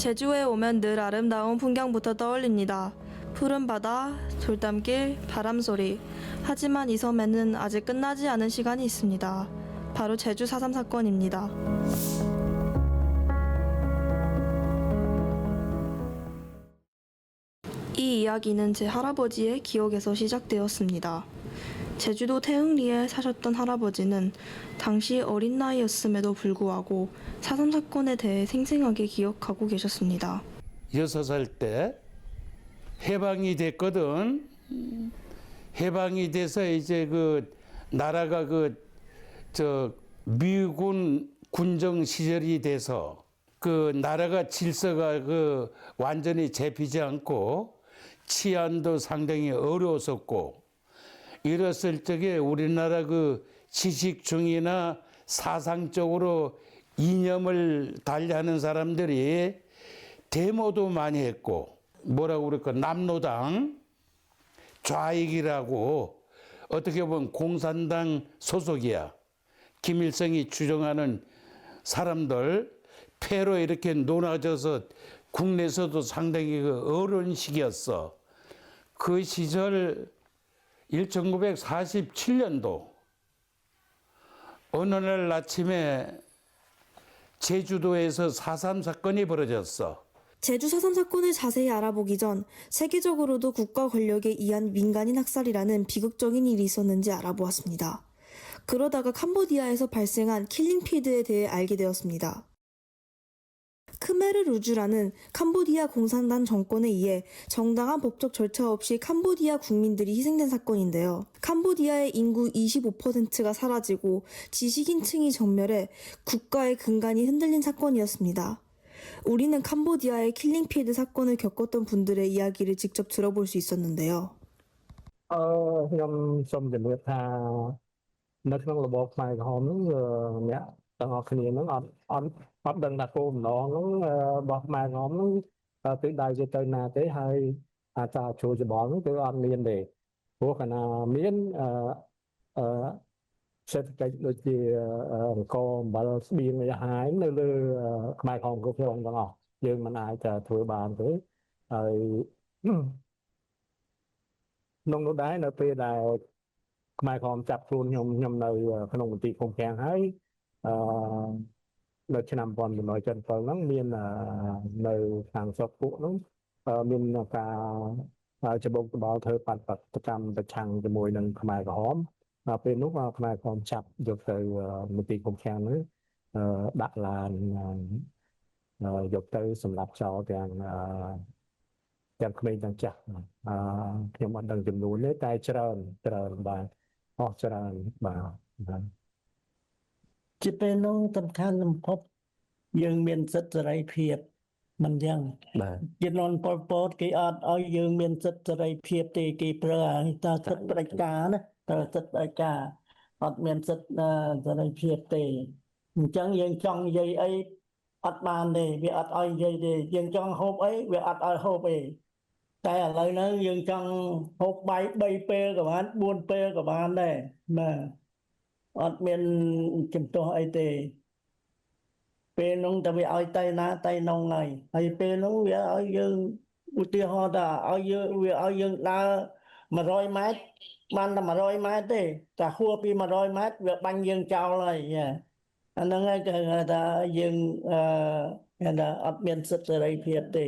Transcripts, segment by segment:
제주에 오면 늘 아름다운 풍경부터 떠올립니다. 푸른 바다, 돌담길, 바람소리. 하지만 이 섬에는 아직 끝나지 않은 시간이 있습니다. 바로 제주 4.3 사건입니다. 이 이야기는 제 할아버지의 기억에서 시작되었습니다. 제주도 태흥리에 사셨던 할아버지는 당시 어린 나이였음에도 불구하고 4.3 사건에 대해 생생하게 기억하고 계셨습니다. 6살 때 해방이 됐거든. 해방이 돼서 이제 그 나라가 미군 군정 시절이 돼서 그 나라가 질서가 완전히 잡히지 않고 치안도 상당히 어려웠었고 이랬을 적에 우리나라 지식중이나 사상적으로 이념을 달리하는 사람들이 데모도 많이 했고 뭐라고 그럴까 남로당 좌익이라고 어떻게 보면 공산당 소속이야. 김일성이 추종하는 사람들 패로 이렇게 논아져서 국내에서도 상당히 어려운 시기였어. 그 시절 1947년도 어느 날 아침에 제주도에서 4.3 사건이 벌어졌어. 제주 4.3 사건을 자세히 알아보기 전 세계적으로도 국가 권력에 의한 민간인 학살이라는 비극적인 일이 있었는지 알아보았습니다. 그러다가 캄보디아에서 발생한 킬링필드에 대해 알게 되었습니다. 크메르 루주라는 캄보디아 공산당 정권에 의해 정당한 법적 절차 없이 캄보디아 국민들이 희생된 사건인데요. 캄보디아의 인구 25%가 사라지고 지식인층이 전멸해 국가의 근간이 흔들린 사건이었습니다. 우리는 캄보디아의 킬링필드 사건을 겪었던 분들의 이야기를 직접 들어볼 수 있었는데요.ខ្ញុំសូមជម្រាបថានៅក្នុងរបបខ្មែរក្រហមហ្នឹងអ្នកទាំងអស់គ្នាហ្នឹងអត់ដឹងថាគោលបំណងហ្នឹងរបស់ខ្មែរក្រហមហ្នឹងទិសដៅវាទៅណាទេហើយការចូលច្បងហ្នឹងគឺអត់មានទេព្រោះកាលណាមានសេដ្ឋកិច្ចដូចជាអង្គអំបិលស្បៀងអាហារនៅលើខ្មែរក្រហមគ្រប់គ្រងទាំងអស់យើងមិនអាចធ្វើបានទេហើយ ក្នុងនោះដែរនៅពេលដែលខ្មែរក្រហមចាប់ខ្លួនខ្ញុំនៅក្នុងមន្ទីរឃុំឃាំងហើយនៅឆ្នាំ1977ហ្នឹងមាននៅខាងស្រុកពួកហ្នឹងមានការច្បងក្បល់ធ្វើបាតុកម្មប្រឆាំងជាមួយនឹងខ្មែរក្រហមពេលនោះខ្មែរក្រហមចាប់យកទៅមន្ទីរឃុំឃាំងហ្នឹងដាក់ឡានយកទៅសម្លាប់ចោលទាំងក្មេងទាំងចាស់ខ្ញុំអត់ដឹងចំនួនទេតែច្រើនបាទអស់ច្រើនបាទជាពេលនោះសំខាន់បំផុតយើងមានសិទ្ធិសេរីភាពមិនយ៉ាងបាទជំនាន់ប៉ុលពតគេអត់ឲ្យយើងមានសិទ្ធិសេរីភាពទេគេប្រើឲ្យតើសិទ្ធិផ្ដាច់ការណាតើសិទ្ធិផ្ដាច់ការអត់មានសិទ្ធិសេរីភាពទេអញ្ចឹងយើងចង់និយាយអីអត់បានទេវាអត់ឲ្យនិយាយទេយើងចង់ហូបអីវាអត់ឲ្យហូបទេតែឥឡូវហ្នឹងយើងចង់ហូបបាយ3ពេលក៏បាន4ពេលក៏បានដែរបាទអត់មានចំទាស់អីទេពេលហ្នឹងតែវាឲ្យទៅណាទៅនងហើយពេលហ្នឹងវាឲ្យយើងឧទាហរណ៍ថាវាឲ្យយើងដើរ100ម៉ែត្របានតែ100ម៉ែត្រទេតែហួសពី100ម៉ែត្រវាបាញ់យើងចោលហើយអាហ្នឹងហើយគេថាយើងគេថាអត់មានសិទ្ធិសេរីភាពទេ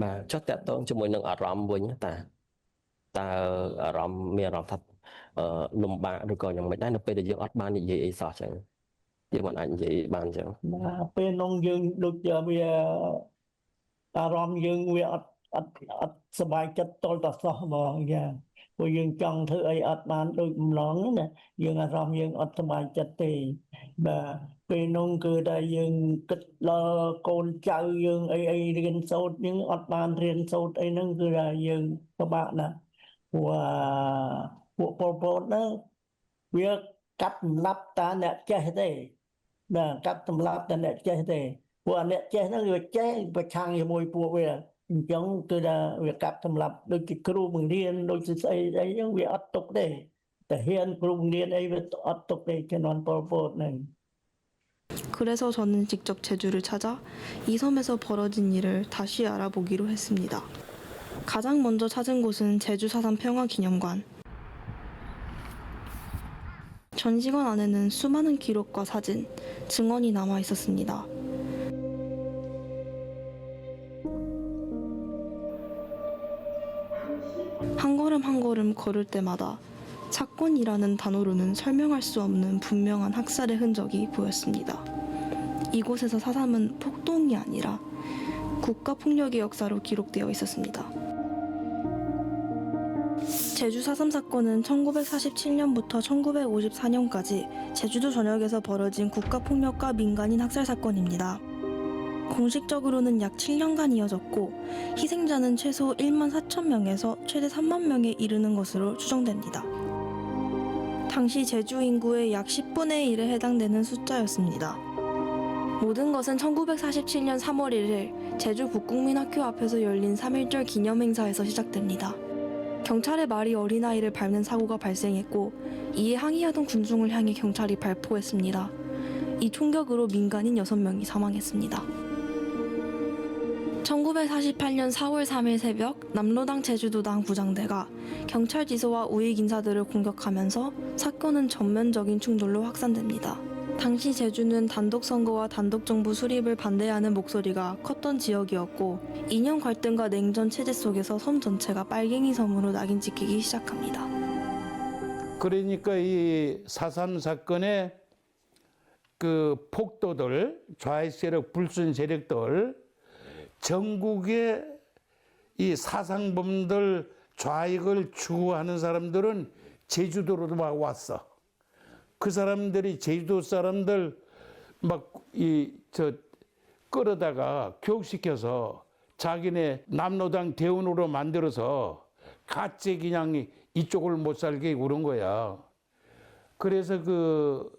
បាទចុះតាក់ទងជាមួយនឹងអារម្មណ៍វិញតើអារម្មណ៍មានអារម្មណ៍ថាលំបាកឬក៏យ៉ាងម៉េចដែរនៅពេលដែលយើងអត់បាននិយាយអីសោះចឹងយើងមិនអាចនិយាយបានចឹងបាទពេលនោះយើងដូចវាអារម្មណ៍យើងវាអត់សប្បាយចិត្តតលតសោះហ្មងចាព្រោះយើងចង់ធ្វើអីអត់បានដូចបំឡងណាយើងអារម្មណ៍យើងអត់សប្បាយចិត្តទេបាទពេលនោះគឺតែយើងគិតដល់កូនចៅយើងអីរៀនសូត្រយើងអត់បានរៀនសូត្រអីហ្នឹងគឺថាយើងពិបាកណាស់ពួកពលពតហ្នឹងវាកាត់សម្លាប់តាអ្នកចេះទេបាទកាត់សម្លាប់តាអ្នកចេះទេពួកអ្នកចេះហ្នឹងវាចេះប្រឆាំងជាមួយពួកវាអញ្ចឹងគឺថាវាកាត់សម្លាប់ដូចជាគ្រូបង្រៀនដូចស្អីអីហ្នឹងវាអត់ទុកទេតែហ៊ានគ្រូបង្រៀនអីវាអត់ទុកទេជំនាន់ពលពតហ្នឹង 그래서 저는 직접 제주를 찾아 이 섬에서 벌어진 일을 다시 알아보기로 했습니다. 가장 먼저 찾은 곳은 제주 4.3 평화기념관. 전시관 안에는 수많은 기록과 사진, 증언이 남아 있었습니다. 한 걸음 한 걸음 걸을 때마다 사건이라는 단어로는 설명할 수 없는 분명한 학살의 흔적이 보였습니다. 이곳에서 4.3은 폭동이 아니라 국가폭력의 역사로 기록되어 있었습니다. 제주 4.3 사건은 1947년부터 1954년까지 제주도 전역에서 벌어진 국가폭력과 민간인 학살 사건입니다. 공식적으로는 약 7년간 이어졌고 희생자는 최소 1만 4천 명에서 최대 3만 명에 이르는 것으로 추정됩니다. 당시 제주 인구의 약 10분의 1에 해당되는 숫자였습니다. 모든 것은 1947년 3월 1일 제주 북국민학교 앞에서 열린 3.1절 기념행사에서 시작됩니다. 경찰의 말이 어린아이를 밟는 사고가 발생했고 이에 항의하던 군중을 향해 경찰이 발포했습니다. 이 총격으로 민간인 6명이 사망했습니다. 1948년 4월 3일 새벽 남로당 제주도당 부장대가 경찰 지소와 우익 인사들을 공격하면서 사건은 전면적인 충돌로 확산됩니다. 당시 제주는 단독선거와 단독정부 수립을 반대하는 목소리가 컸던 지역이었고 이념 갈등과 냉전 체제 속에서 섬 전체가 빨갱이 섬으로 낙인 찍히기 시작합니다. 그러니까 이 4.3 사건의 그 폭도들, 좌익 세력, 불순 세력들, 전국의 이 사상범들, 좌익을 추구하는 사람들은 제주도로도 막 왔어. 그 사람들이 제주도 사람들 막 끌어다가 교육시켜서 자기네 남로당 대원으로 만들어서 같이 그냥 이쪽을 못 살게 그런 거야. 그래서 그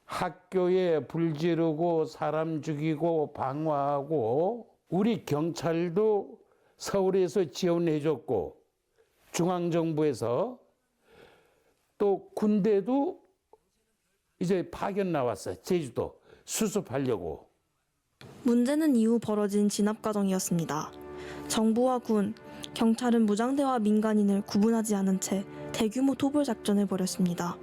학교에 불 지르고 사람 죽이고 방화하고 우리 경찰도 서울에서 지원해줬고 중앙정부에서 또 군대도 이제 파견 나왔어요. 제주도 수습하려고. 문제는 이후 벌어진 진압 과정이었습니다. 정부와 군, 경찰은 무장대와 민간인을 구분하지 않은 채 대규모 토벌 작전을 벌였습니다.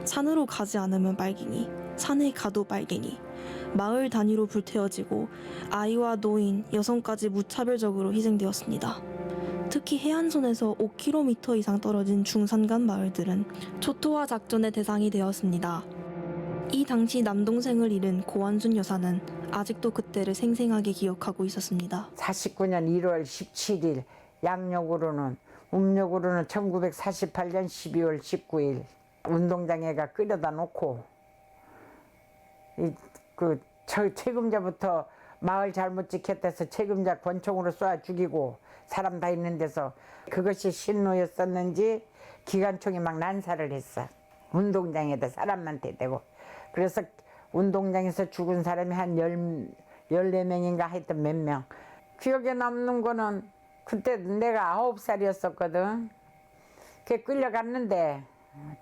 산으로 가지 않으면 빨갱이, 산에 가도 빨갱이, 마을 단위로 불태워지고 아이와 노인, 여성까지 무차별적으로 희생되었습니다. 특히 해안선에서 5km 이상 떨어진 중산간 마을들은 초토화 작전의 대상이 되었습니다. 이 당시 남동생을 잃은 고한준 여사는 아직도 그때를 생생하게 기억하고 있었습니다. 49년 1월 17일, 양력으로는, 음력으로는 1948년 12월 19일 운동장에가 끌어다 놓고 저 책임자부터 마을 잘못 지켰다서 책임자 권총으로 쏴 죽이고 사람 다 있는 데서 그것이 신노였었는지 기관총이 막 난사를 했어. 운동장에다 사람만 대대고. 그래서 운동장에서 죽은 사람이 한 14명인가 하여튼 몇 명. 기억에 남는 거는 그때 내가 9살이었었거든. 걔 끌려갔는데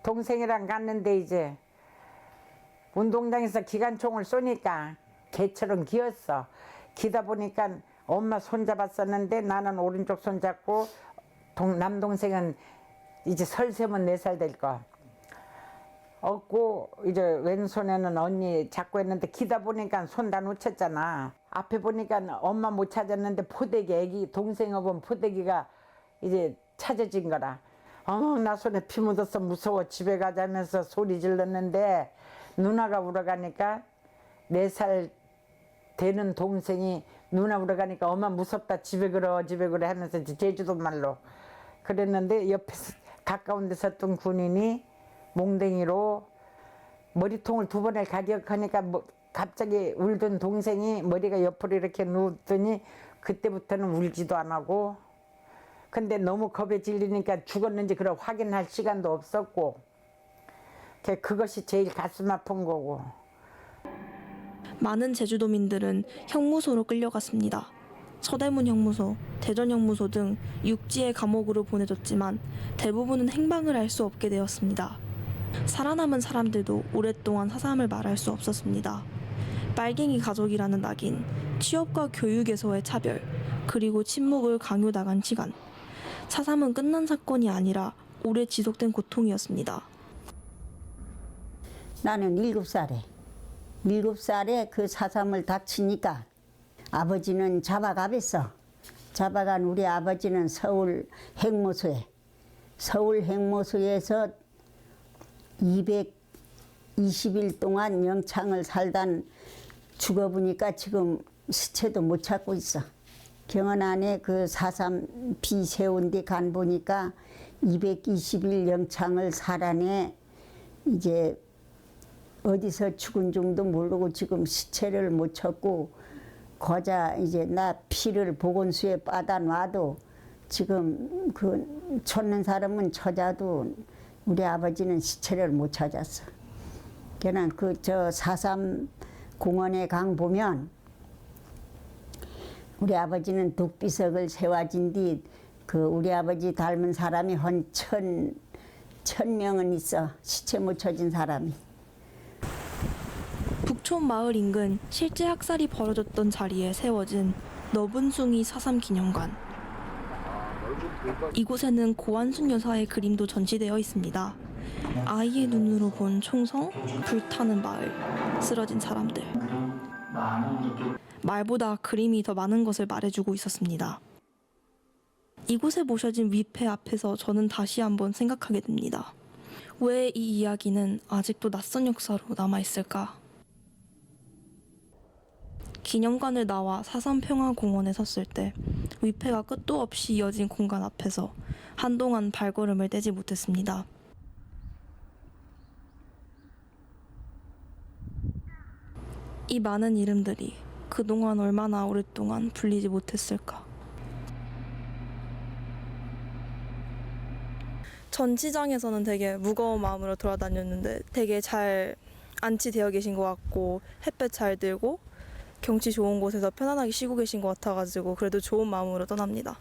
동생이랑 갔는데 이제 운동장에서 기관총을 쏘니까 개처럼 기었어. 기다 보니까 엄마 손잡았었는데 나는 오른쪽 손잡고 남동생은 이제 설세면 4살 될 거. 얻고 이제 왼손에는 언니 잡고 했는데 기다 보니까 손 다 놓쳤잖아. 앞에 보니까 엄마 못 찾았는데 포대기 애기 동생 업은 포대기가 이제 찾아진 거라. 어머 나 손에 피 묻어서 무서워 집에 가자면서 소리 질렀는데 누나가 울어가니까 4살 되는 동생이 누나 울어가니까 엄마 무섭다 집에 그러 하면서 제주도 말로 그랬는데 옆에서 가까운 데서 던 군인이 몽댕이로 머리통을 2번을 가격하니까 갑자기 울던 동생이 머리가 옆으로 이렇게 누웠더니 그때부터는 울지도 안 하고 근데 너무 겁에 질리니까 죽었는지 그걸 확인할 시간도 없었고 그것이 제일 가슴 아픈 거고. 많은 제주도민들은 형무소로 끌려갔습니다. 서대문 형무소, 대전 형무소 등 육지의 감옥으로 보내졌지만 대부분은 행방을 알 수 없게 되었습니다. 살아남은 사람들도 오랫동안 사삼을 말할 수 없었습니다. 빨갱이 가족이라는 낙인, 취업과 교육에서의 차별, 그리고 침묵을 강요당한 시간. 사삼은 끝난 사건이 아니라 오래 지속된 고통이었습니다. 나는 7살에 그 사삼을 닥치니까 아버지는 잡아가겠어. 잡아간 우리 아버지는 서울 핵모수에서 220일 동안 영창을 살단 죽어보니까 지금 시체도 못 찾고 있어. 경원 안에 그 사삼 비 세운 데 간 보니까 220일 영창을 살아내 이제 어디서 죽은 줄도 모르고 지금 시체를 못 찾고 거자 이제 나 피를 보건소에 빠다 놔도 지금 그 찾는 사람은 찾아도 우리 아버지는 시체를 못 찾았어. 그냥 그 저 사삼 공원에 강 보면 우리 아버지는 독비석을 세워진 뒤 그 우리 아버지 닮은 사람이 한 1,000명은 있어. 시체 못 찾은 사람이. 북촌 마을 인근 실제 학살이 벌어졌던 자리에 세워진 너분숭이 사삼 기념관. 이곳에는 고한순 여사의 그림도 전시되어 있습니다. 아이의 눈으로 본 총성, 불타는 마을, 쓰러진 사람들. 말보다 그림이 더 많은 것을 말해주고 있었습니다. 이곳에 모셔진 위패 앞에서 저는 다시 한번 생각하게 됩니다. 왜 이 이야기는 아직도 낯선 역사로 남아있을까? 기념관을 나와 사삼평화공원에 섰을 때 위패가 끝도 없이 이어진 공간 앞에서 한동안 발걸음을 떼지 못했습니다. 이 많은 이름들이 그동안 얼마나 오랫동안 불리지 못했을까? 전시장에서는 되게 무거운 마음으로 돌아다녔는데 되게 잘 안치되어 계신 것 같고 햇볕 잘 들고 경치 좋은 곳에서 편안하게 쉬고 계신 것 같아가지고 그래도 좋은 마음으로 떠납니다.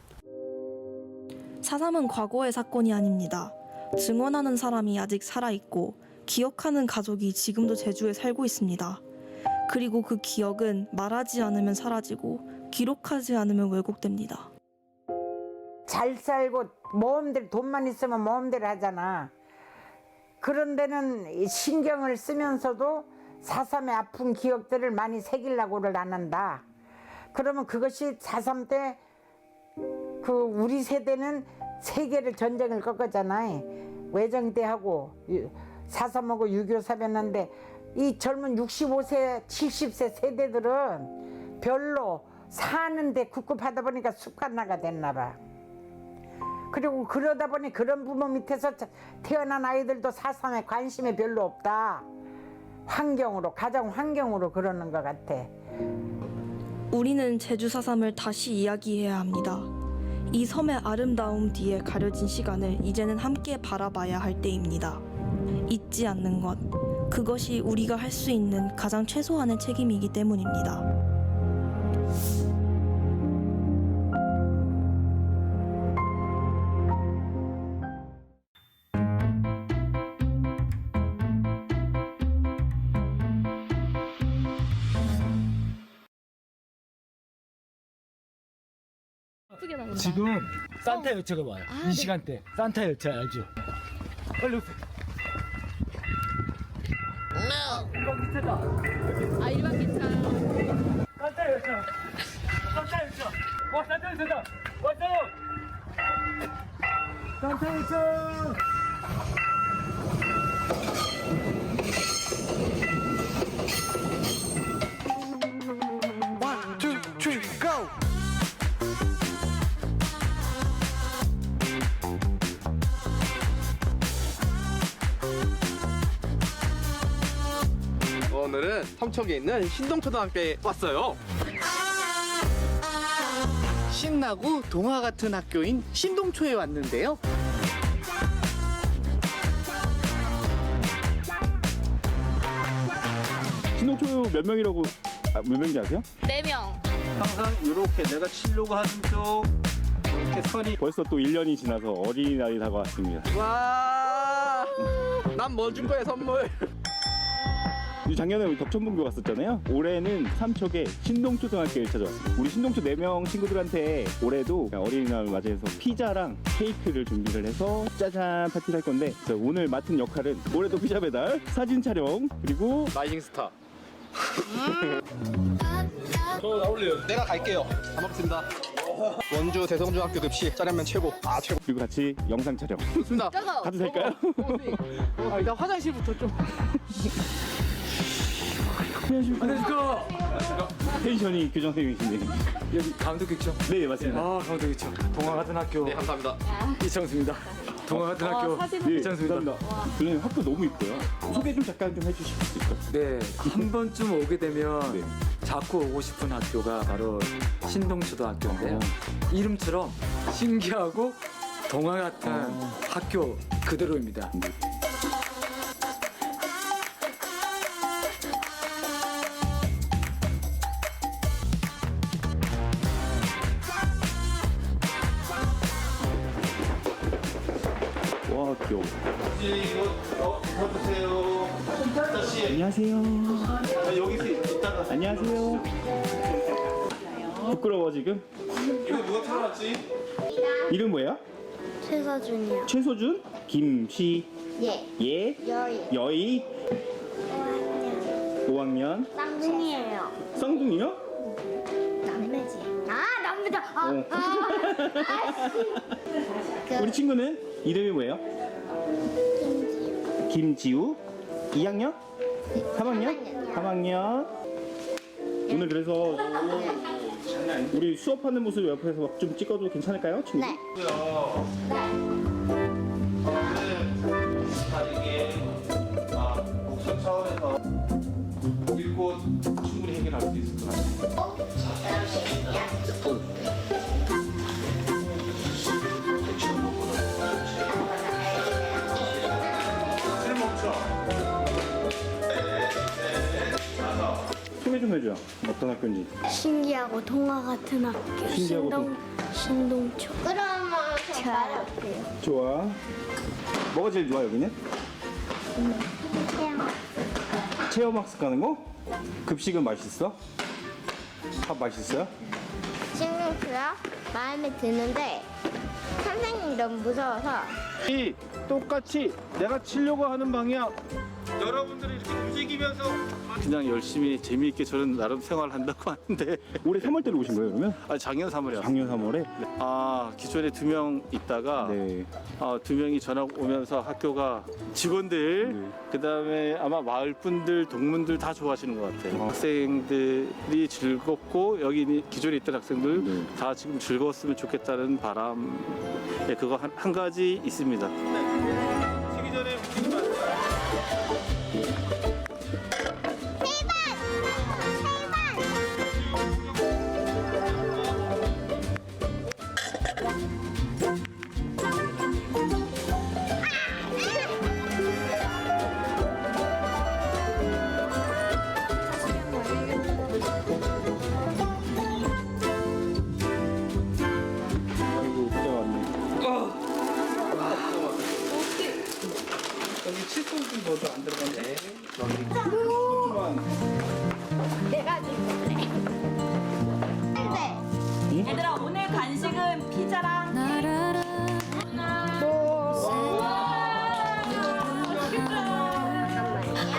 사삼은 과거의 사건이 아닙니다. 증언하는 사람이 아직 살아있고 기억하는 가족이 지금도 제주에 살고 있습니다. 그리고 그 기억은 말하지 않으면 사라지고 기록하지 않으면 왜곡됩니다. 잘 살고 모험대로 돈만 있으면 모험대로 하잖아. 그런 데는 신경을 쓰면서도 사삼의 아픈 기억들을 많이 새기려고를 안 한다. 그러면 그것이 사삼 때 그 우리 세대는 세계를 전쟁을 꺾었잖아요. 외정대하고 사삼하고 6.25 사변한데 이 젊은 65세, 70세 세대들은 별로 사는데 급급하다 보니까 쑥갓나가 됐나 봐. 그리고 그러다 보니 그런 부모 밑에서 태어난 아이들도 사삼에 관심이 별로 없다. 환경으로, 가정 환경으로 그러는 것 같아. 우리는 제주 사삼을 다시 이야기해야 합니다. 이 섬의 아름다움 뒤에 가려진 시간을 이제는 함께 바라봐야 할 때입니다. 잊지 않는 것, 그것이 우리가 할 수 있는 가장 최소한의 책임이기 때문입니다. 지금 산타 열차가 와요. 이 시간대 산타 열차 알죠? 빨리 오세요. 일반 기차다. 아 일반 기차. 산타 열차. 산타 열차. 와 산타 열차다. 왔어요. 산타 열차. 오늘은 삼척에 있는 신동초등학교에 왔어요. 신나고 동화 같은 학교인 신동초에 왔는데요. 신동초 몇 명이라고 몇 명인지 아세요? 4명. 항상 이렇게 내가 치려고 하는 쪽 이렇게 선이 벌써 또 1년이 지나서 어린이날이 다가왔습니다. 와 난 뭐 줄 거야 선물. 작년에 우리 덕천분교 갔었잖아요. 올해는 삼척의 신동초등학교를 찾아왔습니다. 우리 신동초 4명 친구들한테 올해도 어린이날 맞이해서 피자랑 케이크를 준비를 해서 짜잔 파티를 할 건데 오늘 맡은 역할은 올해도 피자 배달, 사진 촬영, 그리고 라이징 스타. 저 나올래요. 내가 갈게요. 잘 먹겠습니다. 원주 대성중학교 급식 짜장면 최고. 아 최고. 그리고 같이 영상 촬영. 좋습니다. 가도 될까요? 일단 화장실부터 좀. 안녕하십니까. 텐션이 교장선생님이신데. 여기 강도교청. 네, 맞습니다. 아, 강도교청. 동아하든학교 네 감사합니다. 이창수입니다. 동아하든학교 이창수입니다. 감사합니다. 교장님 학교 너무 이뻐요. 소개 좀 잠깐 좀 해주실 수 있을까요? 네, 한 번쯤 오게 되면 네. 자꾸 오고 싶은 학교가 바로 신동초등학교인데요. 이름처럼 신기하고 동화 같은 학교 그대로입니다. 와, 귀여워. 이거 보세요. 안녕하세요. 여기서 있다가. 안녕하세요. 부끄러워 지금? 이거 누가 틀어놨지? 이름 뭐예요? 최서준이요. 최소준, 김시, 예. 여의. 여의, 5학년. 쌍둥이에요. 쌍둥이요? 남매지. 아, 남매다. 우리 친구는 이름이 뭐예요? 김지우. 2학년? 3학년? 3학년. 오늘 그래서 우리 수업하는 모습 옆에서 막 좀 찍어도 괜찮을까요, 친구? 네. 이게 목적 차원에서 읽고 충분히 해결할 수 있을 것 같아요. 소개 좀 해줘. 어떤 학교인지. 신기하고 동화 같은 학교. 신기하고 신동초. 그러면 좋아요. 좋아. 뭐가 제일 좋아 여기는? 체험학습 가는 거? 급식은 맛있어? 밥 맛있어요? 신동초요? 마음에 드는데 선생님이 너무 무서워서. 이 똑같이 내가 치려고 하는 방향 여러분들이 이렇게 움직이면서 그냥 열심히 재미있게 저는 나름 생활을 한다고 하는데 올해 3월달에 오신 거예요 그러면? 아 작년 3월이요. 작년 3월에? 아 기존에 2명 있다가 네. 2명이 전학 오면서 학교가 직원들 네. 그다음에 아마 마을 분들 동문들 다 좋아하시는 것 같아요. 학생들이 즐겁고 여기 기존에 있던 학생들 네. 다 지금 즐거웠으면 좋겠다는 바람에 그거 한 가지 있습니다. 쉬기 전에 웃기면 안 돼요. 아이고 진짜 왔네. 여기 칫솔 넣어도 안 들어가네. 내가 줄래. 얘들아 오늘 간식은 피자랑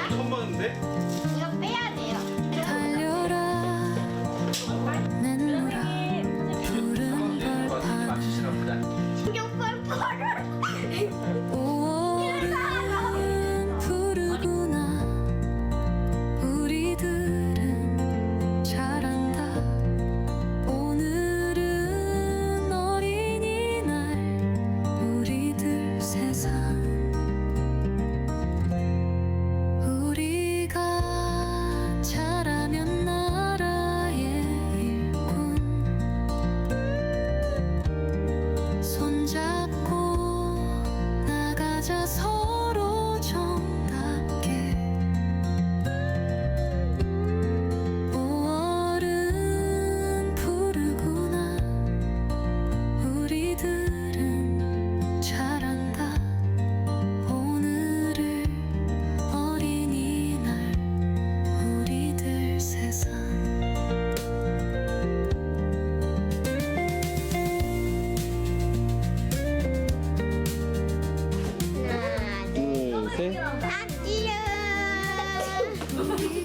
처음 봤는데? 이거 빼야 돼요. 맞추시나 보다. 신경 펄펄을. 우리들은 잘한다. 오늘은 어린이날 우리들 세상 우리가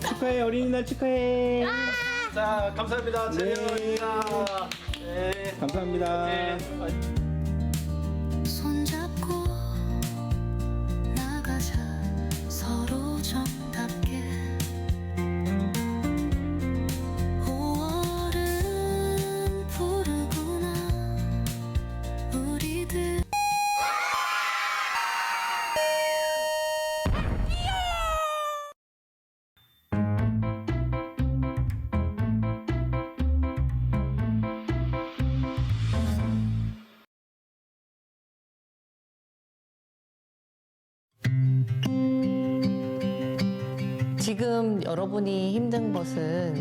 축하해, 어린이날 축하해. 자, 감사합니다. 재미입니다. 네. 감사합니다. 손잡고 나가자 서로 정답게 5월은 부르구나 우리들 지금 여러분이 힘든 것은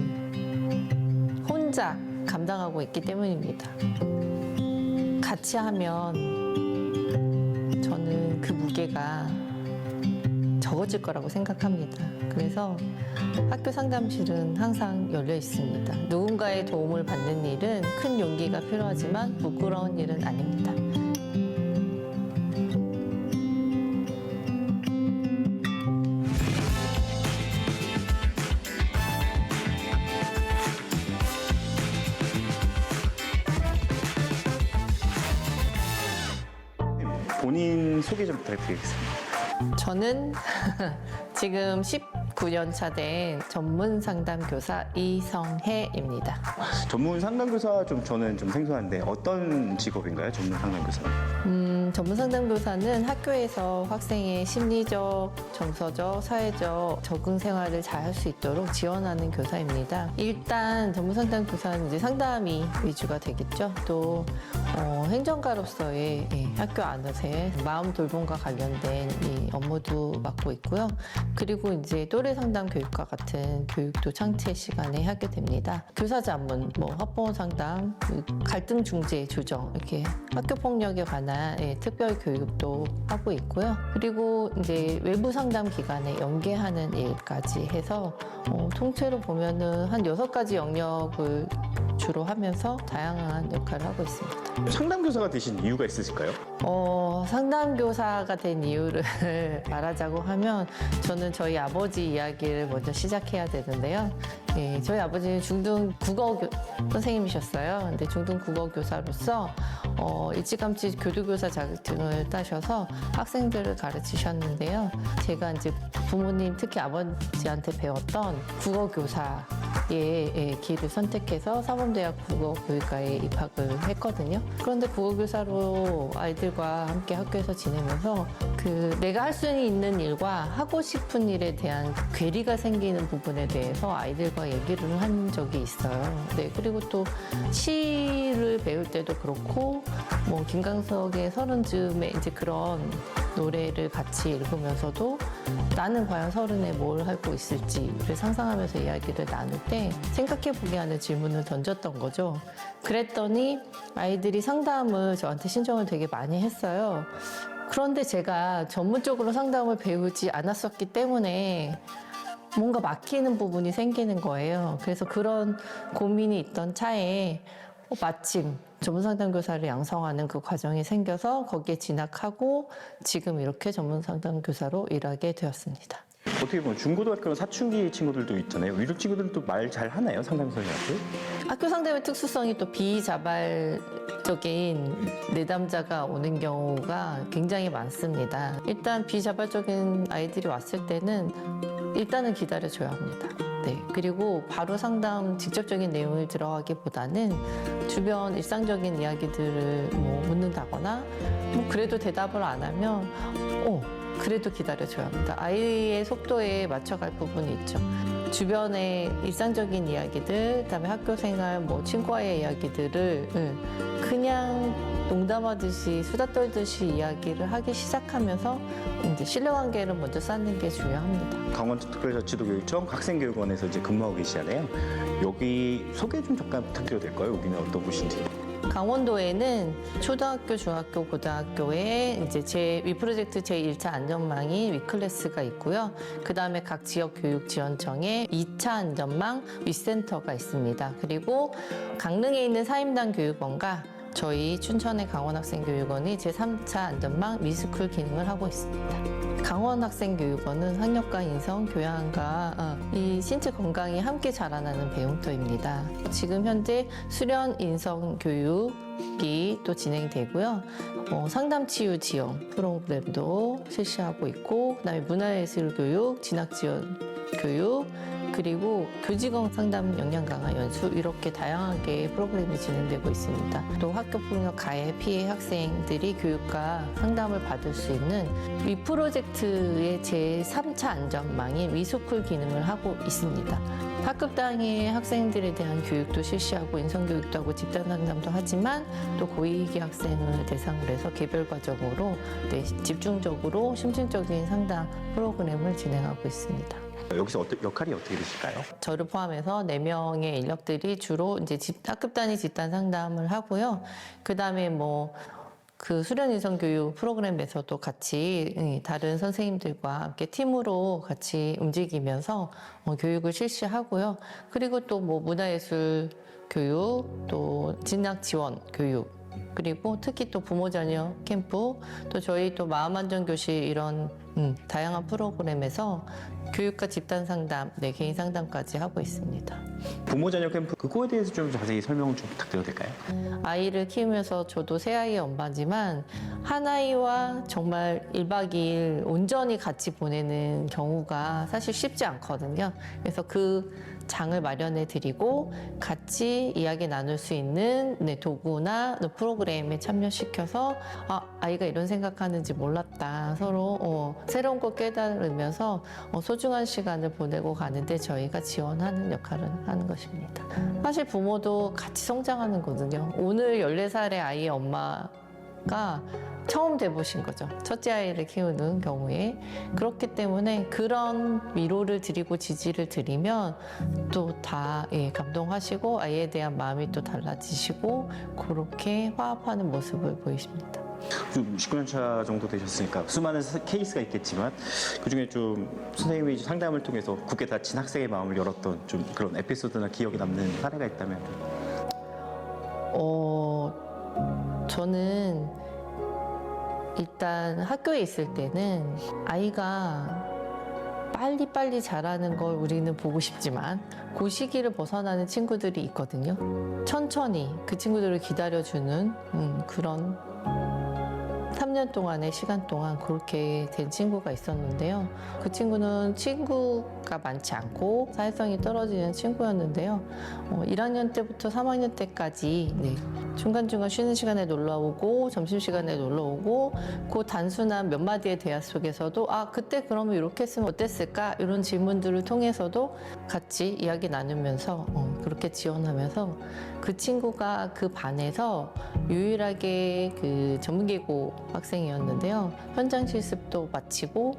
혼자 감당하고 있기 때문입니다. 같이 하면 저는 그 무게가 적어질 거라고 생각합니다. 그래서 학교 상담실은 항상 열려 있습니다. 누군가의 도움을 받는 일은 큰 용기가 필요하지만 부끄러운 일은 아닙니다. 본인 소개 좀 부탁드리겠습니다. 저는 지금 19년 차 된 전문 상담 교사 이성혜입니다. 전문 상담교사 저는 좀 생소한데 어떤 직업인가요? 전문 상담교사는? 전문 상담 교사는 학교에서 학생의 심리적, 정서적, 사회적 적응 생활을 잘 할 수 있도록 지원하는 교사입니다. 일단 전문 상담 교사는 이제 상담이 위주가 되겠죠. 또 행정가로서의 학교 안에서의 마음 돌봄과 관련된 이 업무도 맡고 있고요. 그리고 이제 또래 상담 교육과 같은 교육도 창체 시간에 하게 됩니다. 교사 자문, 학부모 상담, 갈등 중재 조정 이렇게 학교 폭력에 관한 특별 교육도 하고 있고요. 그리고 이제 외부 상담 기관에 연계하는 일까지 해서 통째로 보면은 한 6가지 영역을 주로 하면서 다양한 역할을 하고 있습니다. 상담교사가 되신 이유가 있으실까요? 상담교사가 된 이유를 말하자고 하면 저는 저희 아버지 이야기를 먼저 시작해야 되는데요. 저희 아버지는 중등 국어 선생님이셨어요. 근데 중등 국어 교사로서 일찌감치 교두교사 자격증을 따셔서 학생들을 가르치셨는데요. 제가 이제 부모님 특히 아버지한테 배웠던 국어 교사의 길을 선택해서 사범대학 국어교육과에 입학을 했거든요. 그런데 국어교사로 아이들과 함께 학교에서 지내면서 내가 할 수 있는 일과 하고 싶은 일에 대한 괴리가 생기는 부분에 대해서 아이들과 얘기를 한 적이 있어요. 네, 그리고 또 시를 배울 때도 그렇고 김광석의 서른즈음에 이제 그런 노래를 같이 읽으면서도 나는 과연 서른에 뭘 하고 있을지를 상상하면서 이야기를 나눌 때 생각해보게 하는 질문을 던졌던 거죠. 그랬더니 아이들이 상담을 저한테 신청을 되게 많이 했어요. 그런데 제가 전문적으로 상담을 배우지 않았었기 때문에 뭔가 막히는 부분이 생기는 거예요. 그래서 그런 고민이 있던 차에 마침 전문상담교사를 양성하는 그 과정이 생겨서 거기에 진학하고 지금 이렇게 전문상담교사로 일하게 되었습니다. 어떻게 보면 중고등학교 사춘기 친구들도 있잖아요. 이런 친구들도 말 잘 하나요? 상담선생님한테? 학교 상담의 특수성이 또 비자발적인 내담자가 오는 경우가 굉장히 많습니다. 일단 비자발적인 아이들이 왔을 때는 일단은 기다려줘야 합니다. 네, 그리고 바로 상담 직접적인 내용을 들어가기보다는 주변 일상적인 이야기들을 묻는다거나 그래도 대답을 안 하면 그래도 기다려줘야 합니다. 아이의 속도에 맞춰갈 부분이 있죠. 주변의 일상적인 이야기들, 그다음에 학교 생활, 친구와의 이야기들을 그냥 농담하듯이 수다 떨듯이 이야기를 하기 시작하면서 이제 신뢰관계를 먼저 쌓는 게 중요합니다. 강원도특별자치도교육청 학생교육원에서 이제 근무하고 계시잖아요. 여기 소개 좀 잠깐 부탁드려도 될까요? 여기는 어떤 곳인지. 강원도에는 초등학교, 중학교, 고등학교에 이제 위프로젝트 제1차 안전망이 위클래스가 있고요. 그 다음에 각 지역 교육지원청에 2차 안전망 위센터가 있습니다. 그리고 강릉에 있는 사임당 교육원과 저희 춘천의 강원학생교육원이 제3차 안전망 위스쿨 기능을 하고 있습니다. 강원학생교육원은 학력과 인성, 교양과 이 신체 건강이 함께 자라나는 배움터입니다. 지금 현재 수련 인성 교육이 또 진행되고요. 상담 치유 지원 프로그램도 실시하고 있고, 그다음에 문화예술 교육, 진학 지원 교육, 그리고 교직원 상담 역량 강화 연수, 이렇게 다양하게 프로그램이 진행되고 있습니다. 또 학교폭력 가해 피해 학생들이 교육과 상담을 받을 수 있는 위 프로젝트의 제3차 안전망인 위스쿨 기능을 하고 있습니다. 학급당의 학생들에 대한 교육도 실시하고 인성교육도 하고 집단 상담도 하지만 또 고위기 학생을 대상으로 해서 개별 과정으로 집중적으로 심층적인 상담 프로그램을 진행하고 있습니다. 여기서 역할이 어떻게 되실까요? 저를 포함해서 4명의 인력들이 주로 이제 학급 단위 집단 상담을 하고요. 그 다음에 그 수련 인성 교육 프로그램에서도 같이 다른 선생님들과 함께 팀으로 같이 움직이면서 교육을 실시하고요. 그리고 또 문화예술 교육, 또 진학 지원 교육, 그리고 특히 또 부모 자녀 캠프, 또 저희 또 마음안정교실 이런 다양한 프로그램에서 교육과 집단 상담, 개인 상담까지 하고 있습니다. 부모 자녀 캠프 그거에 대해서 좀 자세히 설명 좀 부탁드려도 될까요? 아이를 키우면서 저도 세 아이의 엄마지만 한 아이와 정말 1박 2일 온전히 같이 보내는 경우가 사실 쉽지 않거든요. 그래서 그 장을 마련해 드리고 같이 이야기 나눌 수 있는 도구나 프로그램에 참여시켜서 아이가 이런 생각하는지 몰랐다. 서로 새로운 걸 깨달으면서 소중한 시간을 보내고 가는데 저희가 지원하는 역할을 하는 것입니다. 사실 부모도 같이 성장하는 거거든요. 오늘 14살의 아이의 엄마가 처음 돼보신 거죠. 첫째 아이를 키우는 경우에. 그렇기 때문에 그런 위로를 드리고 지지를 드리면 또 다 감동하시고 아이에 대한 마음이 또 달라지시고 그렇게 화합하는 모습을 보이십니다. 좀 19년 차 정도 되셨으니까 수많은 케이스가 있겠지만 그중에 좀 선생님이 상담을 통해서 굳게 다친 학생의 마음을 열었던 좀 그런 에피소드나 기억에 남는 사례가 있다면? 저는 일단 학교에 있을 때는 아이가 빨리빨리 자라는 걸 우리는 보고 싶지만 그 시기를 벗어나는 친구들이 있거든요. 천천히 그 친구들을 기다려주는 그런 3년 동안의 시간 동안 그렇게 된 친구가 있었는데요. 그 친구는 친구가 많지 않고 사회성이 떨어지는 친구였는데요. 1학년 때부터 3학년 때까지 중간중간 쉬는 시간에 놀러오고 점심시간에 놀러오고 그 단순한 몇 마디의 대화 속에서도 그때 그러면 이렇게 했으면 어땠을까? 이런 질문들을 통해서도 같이 이야기 나누면서 그렇게 지원하면서 그 친구가 그 반에서 유일하게 그 전문계고 학생이었는데요. 현장 실습도 마치고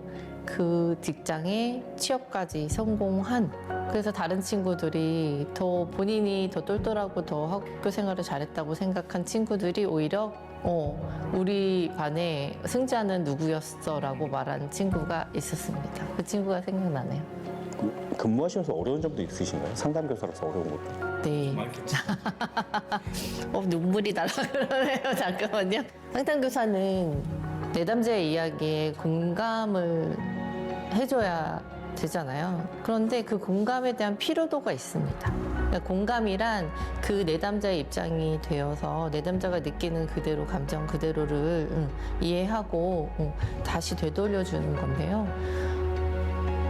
그 직장에 취업까지 성공한, 그래서 다른 친구들이 더 본인이 더 똘똘하고 더 학교 생활을 잘했다고 생각한 친구들이 오히려 우리 반에 승자는 누구였어? 라고 말한 친구가 있었습니다. 그 친구가 생각나네요. 근무하시면서 어려운 점도 있으신가요? 상담교사로서 어려운 것도? 네. 눈물이 날라 그러네요. 잠깐만요. 상담교사는 내담자의 이야기에 공감을 해줘야 되잖아요. 그런데 그 공감에 대한 필요도가 있습니다. 그러니까 공감이란 그 내담자의 입장이 되어서 내담자가 느끼는 그대로 감정 그대로를 이해하고 다시 되돌려주는 건데요.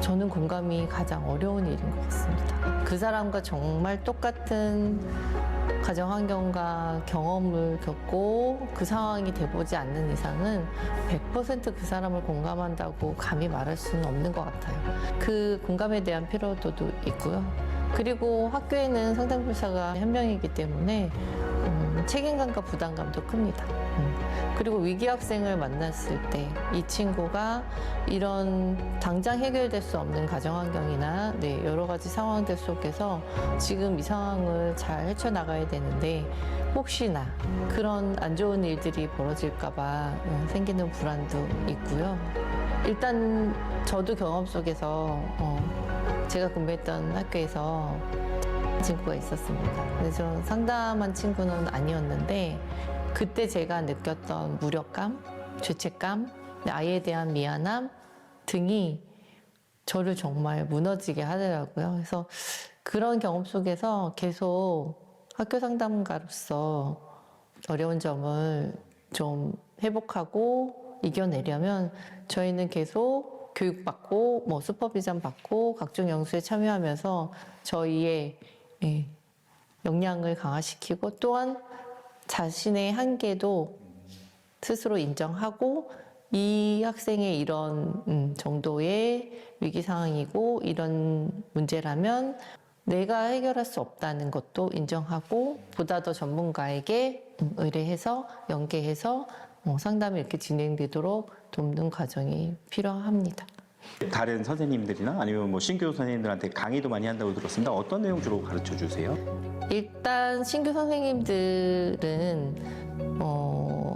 저는 공감이 가장 어려운 일인 것 같습니다. 그 사람과 정말 똑같은 가정 환경과 경험을 겪고 그 상황이 돼보지 않는 이상은 100% 그 사람을 공감한다고 감히 말할 수는 없는 것 같아요. 그 공감에 대한 필요도도 있고요. 그리고 학교에는 상담교사가 한 명이기 때문에 책임감과 부담감도 큽니다. 그리고 위기 학생을 만났을 때 이 친구가 이런 당장 해결될 수 없는 가정 환경이나 여러 가지 상황들 속에서 지금 이 상황을 잘 헤쳐나가야 되는데 혹시나 그런 안 좋은 일들이 벌어질까 봐 생기는 불안도 있고요. 일단 저도 경험 속에서 제가 근무했던 학교에서 친구가 있었습니다. 그래서 상담한 친구는 아니었는데 그때 제가 느꼈던 무력감, 죄책감, 아이에 대한 미안함, 등이 저를 정말 무너지게 하더라고요. 그래서 그런 경험 속에서 계속 학교 상담가로서 어려운 점을 좀 회복하고 이겨내려면 저희는 계속 교육받고 뭐 슈퍼비전 받고 각종 연수에 참여하면서 저희의 역량을 강화시키고 또한 자신의 한계도 스스로 인정하고 이 학생의 이런 정도의 위기 상황이고 이런 문제라면 내가 해결할 수 없다는 것도 인정하고 보다 더 전문가에게 의뢰해서 연계해서 상담이 이렇게 진행되도록 돕는 과정이 필요합니다. 다른 선생님들이나 아니면 뭐 신규 선생님들한테 강의도 많이 한다고 들었습니다. 어떤 내용 주로 가르쳐 주세요? 일단 신규 선생님들은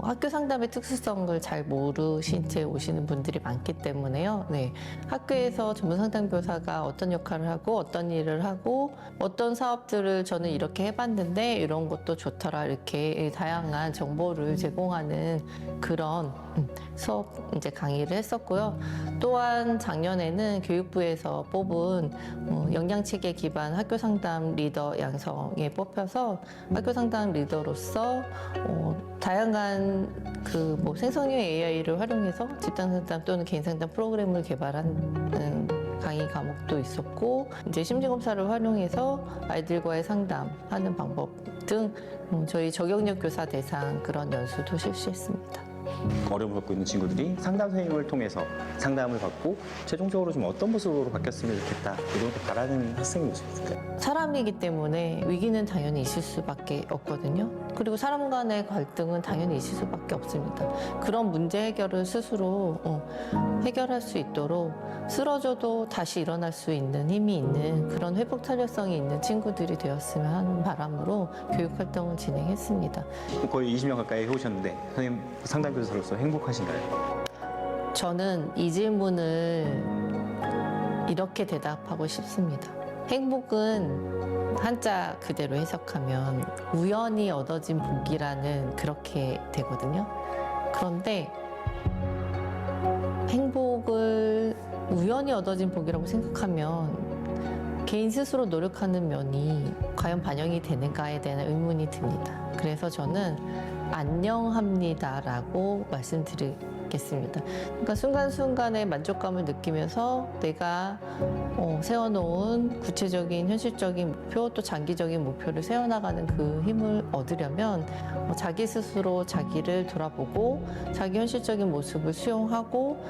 학교 상담의 특수성을 잘 모르신 채 오시는 분들이 많기 때문에요. 네, 학교에서 전문 상담 교사가 어떤 역할을 하고 어떤 일을 하고 어떤 사업들을 저는 이렇게 해봤는데 이런 것도 좋더라 이렇게 다양한 정보를 제공하는 그런 수업 이제 강의를 했었고요. 또한 작년에는 교육부에서 뽑은 역량체계 기반 학교 상담 리더 양성에 뽑혀서 학교 상담 리더로서 다양한 그 뭐 생성형 AI를 활용해서 집단 상담 또는 개인 상담 프로그램을 개발한 강의 과목도 있었고 이제 심리검사를 활용해서 아이들과의 상담하는 방법 등 저희 저경력 교사 대상 그런 연수도 실시했습니다. 어려움을 겪고 있는 친구들이 상담 선생님을 통해서 상담을 받고 최종적으로 좀 어떤 모습으로 바뀌었으면 좋겠다 이런 거 바라는 학생이 있을까요? 사람이기 때문에 위기는 당연히 있을 수밖에 없거든요. 그리고 사람 간의 갈등은 당연히 있을 수밖에 없습니다. 그런 문제 해결을 스스로 해결할 수 있도록 쓰러져도 다시 일어날 수 있는 힘이 있는 그런 회복 탄력성이 있는 친구들이 되었으면 하는 바람으로 교육 활동을 진행했습니다. 거의 20년 가까이 해오셨는데 선생님 상담 교사로서 행복하신가요? 저는 이 질문을 이렇게 대답하고 싶습니다. 행복은 한자 그대로 해석하면 우연히 얻어진 복이라는 그렇게 되거든요. 그런데 행복을 우연히 얻어진 복이라고 생각하면 개인 스스로 노력하는 면이 과연 반영이 되는가에 대한 의문이 듭니다. 그래서 저는 안녕합니다라고 말씀드리겠습니다. 그러니까 순간순간의 만족감을 느끼면서 내가 세워놓은 구체적인 현실적인 목표 또 장기적인 목표를 세워나가는 그 힘을 얻으려면 자기 스스로 자기를 돌아보고 자기 현실적인 모습을 수용하고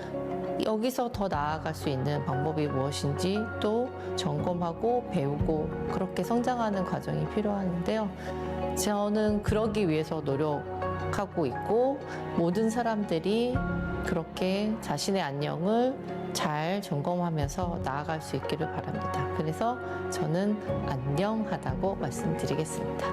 여기서 더 나아갈 수 있는 방법이 무엇인지 또 점검하고 배우고 그렇게 성장하는 과정이 필요한데요. 저는 그러기 위해서 노력하고 있고 모든 사람들이 그렇게 자신의 안녕을 잘 점검하면서 나아갈 수 있기를 바랍니다. 그래서 저는 안녕하다고 말씀드리겠습니다.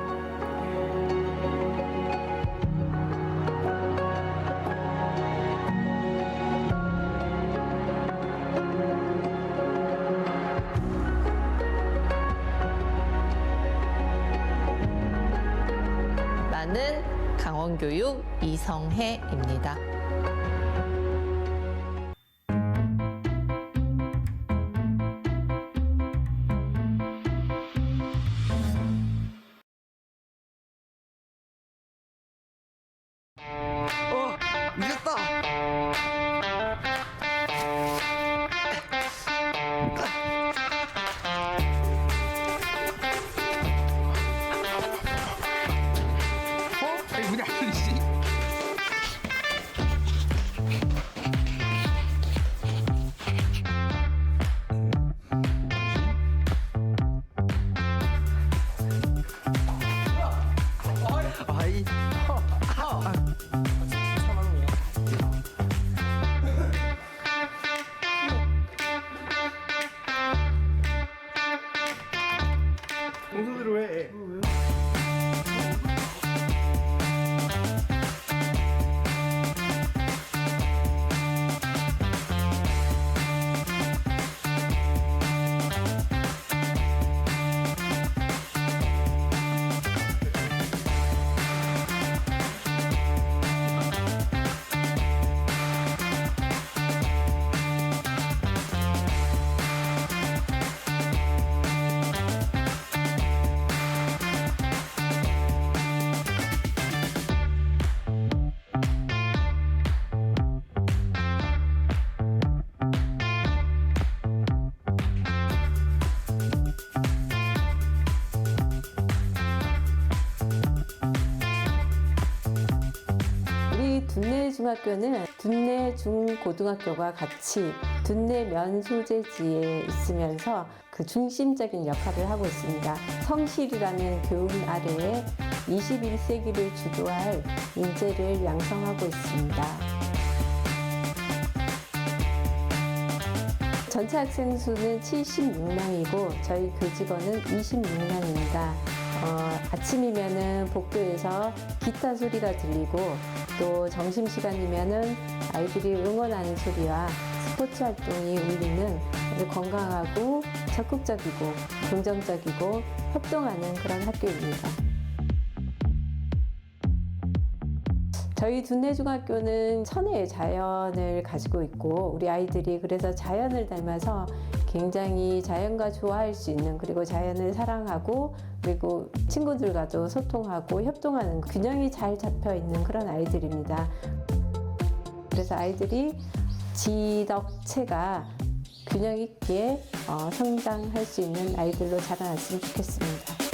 나는 강원교육 이성혜입니다. 늦었다. 문이 안 열리지? 아이. 중학교는 둔내 중고등학교와 같이 둔내 면소재지에 있으면서 그 중심적인 역할을 하고 있습니다. 성실이라는 교훈 아래에 21세기를 주도할 인재를 양성하고 있습니다. 전체 학생 수는 76명이고 저희 교직원은 26명입니다. 아침이면은 복도에서 기타 소리가 들리고 또 점심시간이면은 아이들이 응원하는 소리와 스포츠 활동이 울리는 아주 건강하고 적극적이고 긍정적이고 협동하는 그런 학교입니다. 저희 둔내중학교는 천혜의 자연을 가지고 있고 우리 아이들이 그래서 자연을 닮아서 굉장히 자연과 좋아할 수 있는 그리고 자연을 사랑하고 그리고 친구들과도 소통하고 협동하는 균형이 잘 잡혀 있는 그런 아이들입니다. 그래서 아이들이 지덕체가 균형 있게 성장할 수 있는 아이들로 자라났으면 좋겠습니다.